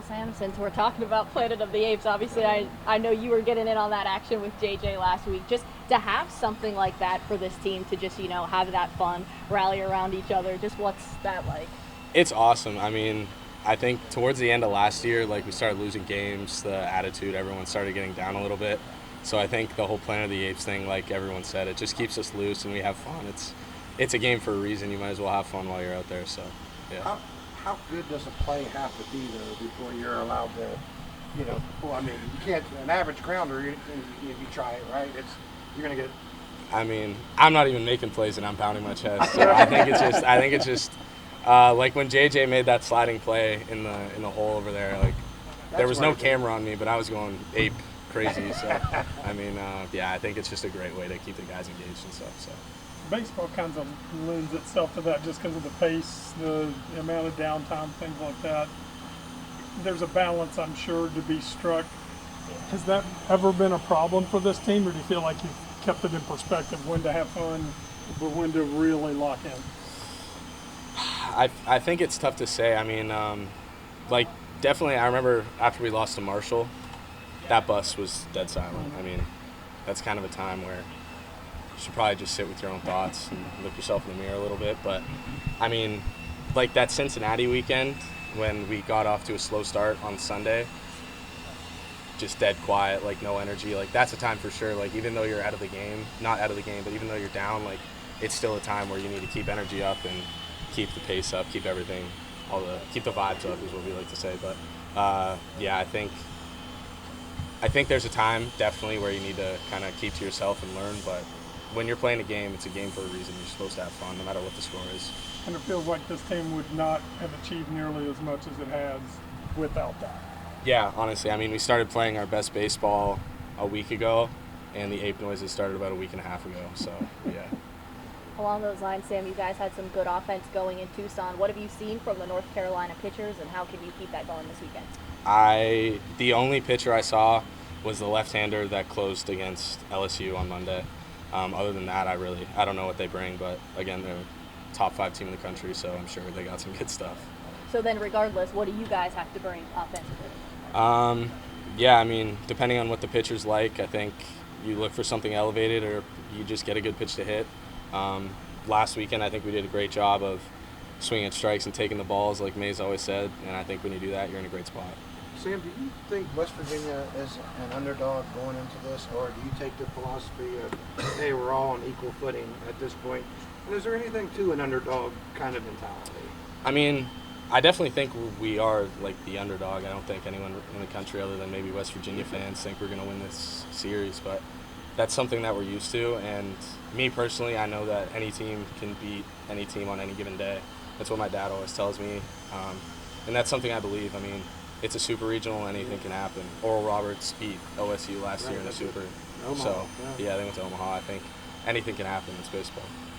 Well, Sam, since we're talking about Planet of the Apes, obviously I know you were getting in on that action with JJ last week. Just to have something like that for this team to just, have that fun, rally around each other, just what's that like? It's awesome. I mean, I think towards the end of last year, like we started losing games, the attitude, everyone started getting down a little bit. So I think the whole Planet of the Apes thing, like everyone said, it just keeps us loose and we have fun. It's a game for a reason. You might as well have fun while you're out there. So, yeah. How good does a play have to be though before you're allowed to, well, I mean, you can't an average grounder. If you try it right, you're gonna get. I mean, I'm not even making plays and I'm pounding my chest. So I think it's just like when JJ made that sliding play in the hole over there. Like there was no camera on me, but I was going ape crazy. So I mean, yeah, I think it's just a great way to keep the guys engaged and stuff. So. Baseball kind of lends itself to that just because of the pace, the amount of downtime, things like that. There's a balance, I'm sure, to be struck. Has that ever been a problem for this team, or do you feel like you've kept it in perspective, when to have fun, but when to really lock in? I think it's tough to say. I mean, like definitely, I remember after we lost to Marshall, that bus was dead silent. I mean, that's kind of a time where you should probably just sit with your own thoughts and look yourself in the mirror a little bit. But I mean, like that Cincinnati weekend when we got off to a slow start on Sunday, just dead quiet, like no energy. Like that's a time for sure. Like even though you're out of the game, not out of the game, but even though you're down, like it's still a time where you need to keep energy up and keep the pace up, keep everything, keep the vibes up is what we like to say. But yeah, I think there's a time definitely where you need to kind of keep to yourself and learn. But when you're playing a game, it's a game for a reason. You're supposed to have fun no matter what the score is. And it feels like this team would not have achieved nearly as much as it has without that. Yeah, honestly, I mean, we started playing our best baseball a week ago, and the Ape Noises started about a week and a half ago. So, yeah. Along those lines, Sam, you guys had some good offense going in Tucson. What have you seen from the North Carolina pitchers, and how can you keep that going this weekend? The only pitcher I saw was the left-hander that closed against LSU on Monday. Other than that, I don't know what they bring, but again, they're a top 5 team in the country, so I'm sure they got some good stuff. So then, regardless, what do you guys have to bring offensively? Yeah, I mean, depending on what the pitcher's like, I think you look for something elevated or you just get a good pitch to hit. Last weekend, I think we did a great job of swinging at strikes and taking the balls, like Mays always said, and I think when you do that, you're in a great spot. Sam, do you think West Virginia is an underdog going into this, or do you take the philosophy of, hey, we're all on equal footing at this point? And is there anything to an underdog kind of mentality? I mean, I definitely think we are like the underdog. I don't think anyone in the country other than maybe West Virginia fans think we're going to win this series, but that's something that we're used to. And me personally, I know that any team can beat any team on any given day. That's what my dad always tells me, and that's something I believe. I mean, it's a super regional, anything can happen. Oral Roberts beat OSU last year in the super. Omaha, So, yeah, they went to Omaha. I think anything can happen. It's baseball.